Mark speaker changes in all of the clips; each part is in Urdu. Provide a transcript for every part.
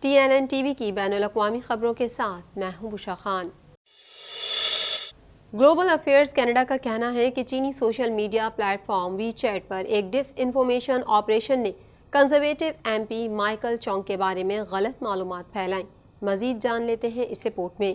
Speaker 1: TNN TV کی بین الاقوامی خبروں کے ساتھ میں ہوں بشرا خان۔ گلوبل افیئرز کینیڈا کا کہنا ہے کہ چینی سوشل میڈیا پلیٹ فارم وی چیٹ پر ایک ڈس انفارمیشن آپریشن نے کنزرویٹو MP مائیکل چونگ کے بارے میں غلط معلومات پھیلائیں۔ مزید جان لیتے ہیں اس رپورٹ میں۔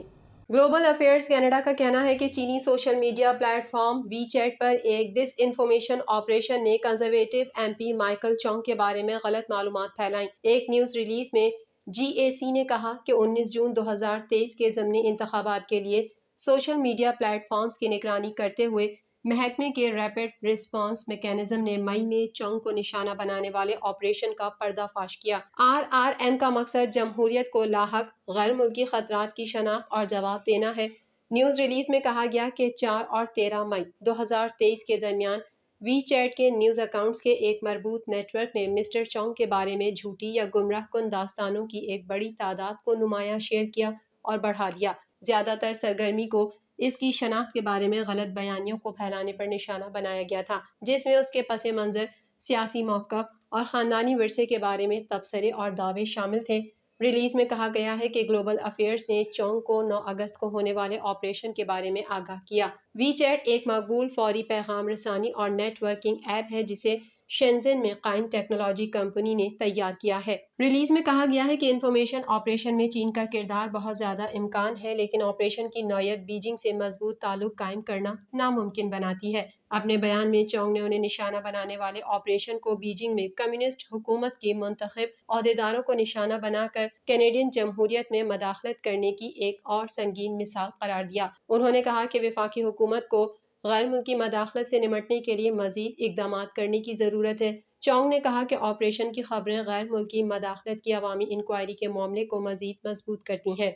Speaker 1: گلوبل افیئرز کینیڈا کا کہنا ہے کہ چینی سوشل میڈیا پلیٹ فارم وی چیٹ پر ایک ڈس انفارمیشن آپریشن نے کنزرویٹو MP مائیکل چونگ کے بارے میں غلط معلومات پھیلائیں۔ ایک نیوز ریلیز میں GAC نے کہا کہ 19 جون 2023 کے ضمنی انتخابات کے لیے سوشل میڈیا پلیٹ فارمز کی نگرانی کرتے ہوئے محکمے کے ریپڈ ریسپانس میکینزم نے مئی میں چونگ کو نشانہ بنانے والے آپریشن کا پردہ فاش کیا۔ RRM کا مقصد جمہوریت کو لاحق غیر ملکی خطرات کی شناخت اور جواب دینا ہے۔ نیوز ریلیز میں کہا گیا کہ 4 اور 13 مئی 2023 کے درمیان وی چیٹ کے نیوز اکاؤنٹس کے ایک مربوط نیٹ ورک نے مسٹر چونگ کے بارے میں جھوٹی یا گمراہ کن داستانوں کی ایک بڑی تعداد کو نمایاں شیئر کیا اور بڑھا دیا۔ زیادہ تر سرگرمی کو اس کی شناخت کے بارے میں غلط بیانیوں کو پھیلانے پر نشانہ بنایا گیا تھا، جس میں اس کے پس منظر، سیاسی موقف اور خاندانی ورثے کے بارے میں تبصرے اور دعوے شامل تھے۔ ریلیز میں کہا گیا ہے کہ گلوبل افیئرز نے چونگ کو 9 اگست کو ہونے والے آپریشن کے بارے میں آگاہ کیا۔ وی چیٹ ایک مقبول فوری پیغام رسانی اور نیٹ ورکنگ ایپ ہے جسے شینزن میں قائم ٹیکنالوجی کمپنی نے تیار کیا ہے۔ ریلیز میں کہا گیا ہے کہ انفارمیشن آپریشن میں چین کا کردار بہت زیادہ امکان ہے، لیکن آپریشن کی نوعیت بیجنگ سے مضبوط تعلق قائم کرنا ناممکن بناتی ہے۔ اپنے بیان میں چونگ نے انہیں نشانہ بنانے والے آپریشن کو بیجنگ میں کمیونسٹ حکومت کے منتخب عہدیداروں کو نشانہ بنا کر کینیڈین جمہوریت میں مداخلت کرنے کی ایک اور سنگین مثال قرار دیا۔ انہوں نے کہا کہ وفاقی حکومت کو غیر ملکی مداخلت سے نمٹنے کے لیے مزید اقدامات کرنے کی ضرورت ہے۔ چونگ نے کہا کہ آپریشن کی خبریں غیر ملکی مداخلت کی عوامی انکوائری کے معاملے کو مزید مضبوط کرتی ہیں۔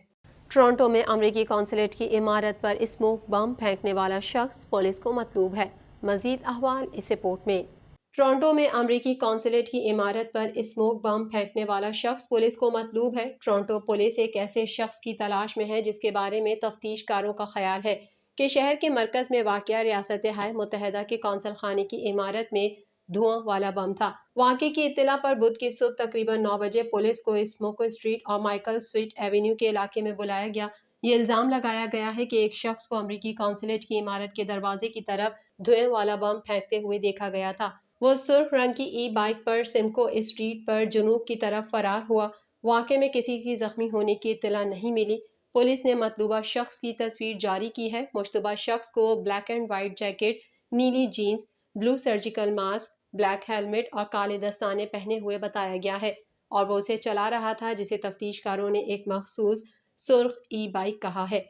Speaker 1: ٹورنٹو میں امریکی قونصلیٹ کی عمارت پر اسموک بم پھینکنے والا شخص پولیس کو مطلوب ہے۔ مزید احوال اس رپورٹ میں۔ ٹورنٹو میں امریکی قونصلیٹ کی عمارت پر اسموک بم پھینکنے والا شخص پولیس کو مطلوب ہے۔ ٹورنٹو پولیس ایک ایسے شخص کی تلاش میں ہے جس کے بارے میں تفتیش کاروں کا خیال ہے کہ شہر کے مرکز میں واقع ریاستہائے متحدہ کے قونصل خانے کی عمارت میں دھواں والا بم تھا۔ واقعے کی اطلاع پر بدھ کی صبح تقریباً 9 بجے پولیس کو اسموکو اسٹریٹ اور مائیکل سویٹ ایونیو کے علاقے میں بلایا گیا۔ یہ الزام لگایا گیا ہے کہ ایک شخص کو امریکی قونصلیٹ کی عمارت کے دروازے کی طرف دھوئیں والا بم پھینکتے ہوئے دیکھا گیا تھا۔ وہ سرخ رنگ کی ای بائیک پر سمکو اسٹریٹ پر جنوب کی طرف فرار ہوا۔ واقعے میں کسی کی زخمی ہونے کی اطلاع نہیں ملی۔ پولیس نے مطلوبہ شخص کی تصویر جاری کی ہے۔ مشتبہ شخص کو بلیک اینڈ وائٹ جیکٹ، نیلی جینز، بلو سرجیکل ماسک، بلیک ہیلمٹ اور کالے دستانے پہنے ہوئے بتایا گیا ہے اور وہ اسے چلا رہا تھا جسے تفتیش کاروں نے ایک مخصوص سرخ ای بائیک کہا ہے۔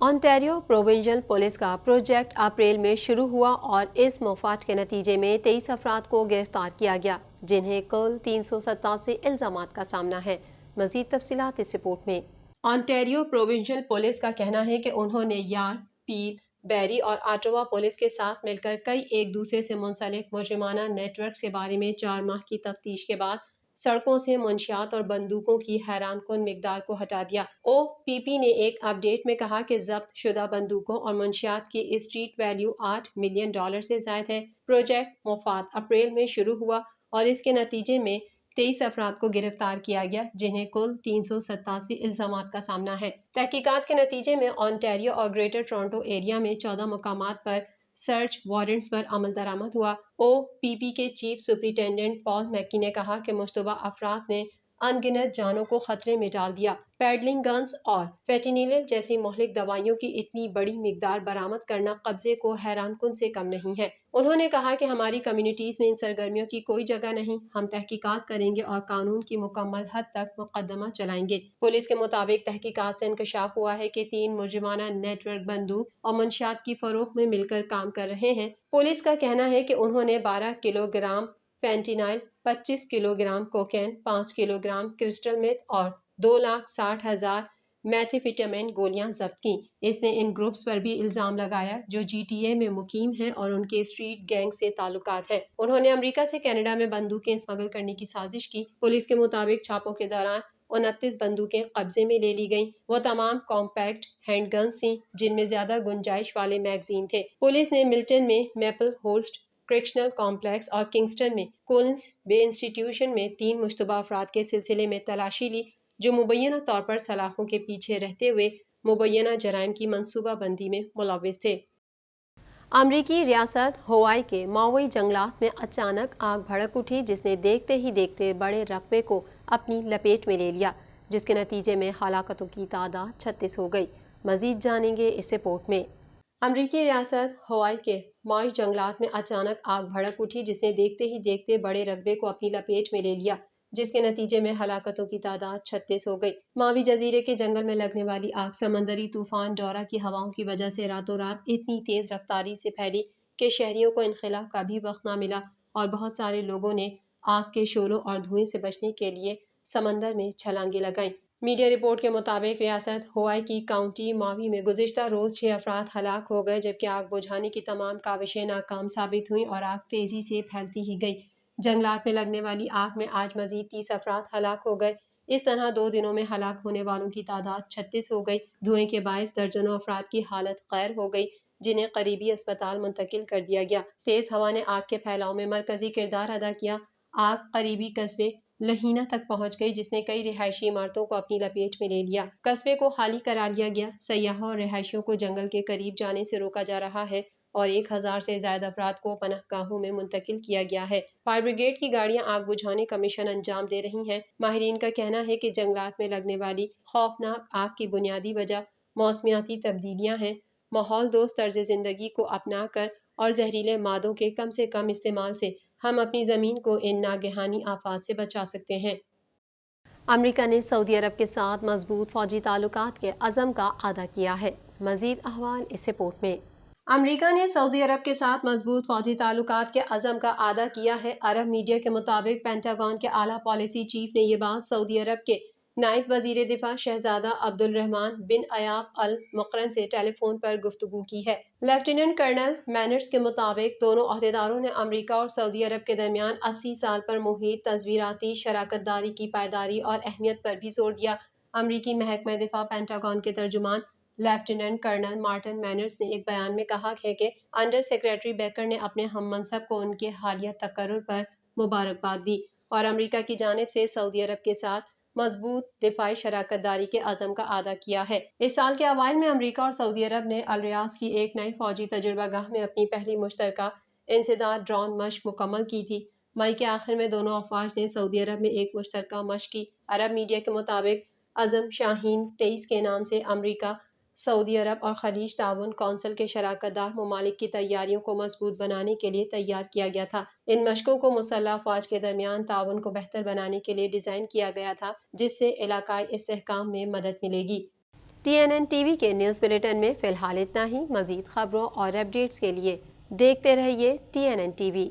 Speaker 1: انٹیریو پروونشل پولیس کا پروجیکٹ اپریل میں شروع ہوا اور اس مفاد کے نتیجے میں 23 افراد کو گرفتار کیا گیا، جنہیں کل 387 الزامات کا سامنا ہے۔ مزید تفصیلات اس رپورٹ میں۔ انٹیریو پروونشل پولیس کا کہنا ہے کہ انہوں نے یارڈ، پیل، بیری اور آٹاوا پولیس کے ساتھ مل کر کئی ایک دوسرے سے منسلک مجرمانہ نیٹ ورکس کے بارے میں 4 ماہ کی تفتیش کے بعد سڑکوں سے منشیات اور بندوقوں کی حیران کن مقدار کو ہٹا دیا۔ OPP نے ایک اپ ڈیٹ میں کہا کہ ضبط شدہ بندوقوں اور منشیات کی اسٹریٹ ویلیو $8 ملین سے زائد ہے۔ پروجیکٹ مفاد اپریل میں شروع ہوا اور اس کے نتیجے میں 23 افراد کو گرفتار کیا گیا، جنہیں کل 387 الزامات کا سامنا ہے۔ تحقیقات کے نتیجے میں اونٹاریو اور گریٹر ٹورنٹو ایریا میں 14 مقامات پر سرچ وارنٹس پر عمل درآمد ہوا۔ OPP کے چیف سپرنٹینڈنٹ پال میکی نے کہا کہ مشتبہ افراد نے ان گنت جانوں کو خطرے میں ڈال دیا۔ پیڈلنگ گنز اور فینٹینل جیسی مہلک دوائیوں کی اتنی بڑی مقدار برآمد کرنا قبضے کو حیران کن سے کم نہیں ہے۔ انہوں نے کہا کہ ہماری کمیونٹیز میں ان سرگرمیوں کی کوئی جگہ نہیں۔ ہم تحقیقات کریں گے اور قانون کی مکمل حد تک مقدمہ چلائیں گے۔ پولیس کے مطابق تحقیقات سے انکشاف ہوا ہے کہ 3 مجرمانہ نیٹ ورک بندوق اور منشیات کی فروخت میں مل کر کام کر رہے ہیں۔ پولیس کا کہنا ہے کہ انہوں نے 12 kilo gram فینٹینائل، 25 kilo gram cocaine, 5 kilo gram crystal math اور 2,60,000 میتھیفیٹامین گولیاں ضبط کیں۔ اس نے ان گروپس پر بھی الزام لگایا جو GTA میں مقیم ہیں اور ان کے اسٹریٹ گینگ سے تعلقات ہیں۔ انہوں نے امریکہ سے کینیڈا میں بندوقیں اسمگل کرنے کی سازش کی۔ پولیس کے مطابق چھاپوں کے دوران 29 بندوقیں قبضے میں لے لی گئیں۔ وہ تمام کمپیکٹ ہینڈ گنز تھیں جن میں زیادہ گنجائش والے میگزین تھے۔ پولیس نے ملٹن میں میپل ہولسٹ کریکشنل کمپلیکس اور کنگسٹن میں کولنز بے انسٹی ٹیوشن میں 3 مشتبہ افراد کے سلسلے میں تلاشی لی۔ جو مبینہ طور پر سلاخوں کے پیچھے رہتے ہوئے مبینہ جرائم کی منصوبہ بندی میں ملوث تھے۔ امریکی ریاست ہوائی کے ماؤی جنگلات میں اچانک آگ بھڑک اٹھی، جس نے دیکھتے ہی دیکھتے بڑے رقبے کو اپنی لپیٹ میں لے لیا، جس کے نتیجے میں ہلاکتوں کی تعداد 36 ہو گئی۔ مزید جانیں گے اس رپورٹ میں۔ امریکی ریاست ہوائی کے ماؤی جنگلات میں اچانک آگ بھڑک اٹھی، جس نے دیکھتے ہی دیکھتے بڑے رقبے کو اپنی لپیٹ میں لے لیا، جس کے نتیجے میں ہلاکتوں کی تعداد 36 ہو گئی۔ ماوی جزیرے کے جنگل میں لگنے والی آگ سمندری طوفان ڈورا کی ہواؤں کی وجہ سے راتوں رات اتنی تیز رفتاری سے پھیلی کہ شہریوں کو انخلا کا بھی وقت نہ ملا اور بہت سارے لوگوں نے آگ کے شعلوں اور دھوئیں سے بچنے کے لیے سمندر میں چھلانگیں لگائیں۔ میڈیا رپورٹ کے مطابق ریاست ہوائی کی کاؤنٹی ماوی میں گزشتہ روز 6 افراد ہلاک ہو گئے، جبکہ آگ بجھانے کی تمام کاوشیں ناکام ثابت ہوئیں اور آگ تیزی سے پھیلتی ہی گئی۔ جنگلات میں لگنے والی آگ میں آج مزید 30 افراد ہلاک ہو گئے۔ اس طرح 2 دنوں میں ہلاک ہونے والوں کی تعداد 36 ہو گئی۔ دھوئیں کے باعث درجنوں افراد کی حالت غیر ہو گئی، جنہیں قریبی اسپتال منتقل کر دیا گیا۔ تیز ہوا نے آگ کے پھیلاؤ میں مرکزی کردار ادا کیا۔ آگ قریبی قصبے لہینہ تک پہنچ گئی، جس نے کئی رہائشی عمارتوں کو اپنی لپیٹ میں لے لیا۔ قصبے کو خالی کرا لیا گیا۔ سیاحوں اور رہائشیوں کو جنگل کے قریب جانے سے روکا جا رہا ہے اور 1000 سے زائد افراد کو پناہ گاہوں میں منتقل کیا گیا ہے۔ فائر بریگیڈ کی گاڑیاں آگ بجھانے کا مشن انجام دے رہی ہیں۔ ماہرین کا کہنا ہے کہ جنگلات میں لگنے والی خوفناک آگ کی بنیادی وجہ موسمیاتی تبدیلیاں ہیں۔ ماحول دوست طرز زندگی کو اپنا کر اور زہریلے مادوں کے کم سے کم استعمال سے ہم اپنی زمین کو ان ناگہانی آفات سے بچا سکتے ہیں۔ امریکہ نے سعودی عرب کے ساتھ مضبوط فوجی تعلقات کے عزم کا اعادہ کیا ہے۔ مزید احوال اس رپورٹ میں۔ امریکہ نے سعودی عرب کے ساتھ مضبوط فوجی تعلقات کے عزم کا اعادہ کیا ہے۔ عرب میڈیا کے مطابق پینٹاگون کے اعلیٰ پالیسی چیف نے یہ بات سعودی عرب کے نائب وزیر دفاع شہزادہ عبد الرحمان بن عیاف المقرن سے ٹیلی فون پر گفتگو کی ہے۔ لیفٹیننٹ کرنل مینرز کے مطابق دونوں عہدیداروں نے امریکہ اور سعودی عرب کے درمیان 80 سال پر محیط تصویراتی شراکت داری کی پائیداری اور اہمیت پر بھی زور دیا۔ امریکی محکمہ دفاع پینٹاگون کے ترجمان لیفٹیننٹ کرنل مارٹن مینرز نے ایک بیان میں کہا ہے کہ انڈر سیکریٹری بیکر نے اپنے ہم منصب کو ان کے حالیہ تقرر پر مبارکباد دی اور امریکہ کی جانب سے سعودی عرب کے ساتھ مضبوط دفاعی شراکت داری کے عزم کا اعادہ کیا ہے۔ اس سال کے اوائل میں امریکہ اور سعودی عرب نے الریاض کی ایک نئی فوجی تجربہ گاہ میں اپنی پہلی مشترکہ انسداد ڈرون مشق مکمل کی تھی۔ مئی کے آخر میں دونوں افواج نے سعودی عرب میں ایک مشترکہ مشق کی۔ عرب میڈیا کے مطابق عزم شاہین 23 کے نام سے امریکہ، سعودی عرب اور خلیج تعاون کونسل کے شراکت دار ممالک کی تیاریوں کو مضبوط بنانے کے لیے تیار کیا گیا تھا۔ ان مشقوں کو مسلح افواج کے درمیان تعاون کو بہتر بنانے کے لیے ڈیزائن کیا گیا تھا، جس سے علاقائی استحکام میں مدد ملے گی۔ TNN ٹی وی کے نیوز بلیٹن میں فی الحال اتنا ہی۔ مزید خبروں اور اپڈیٹس کے لیے دیکھتے رہیے TNN ٹی وی۔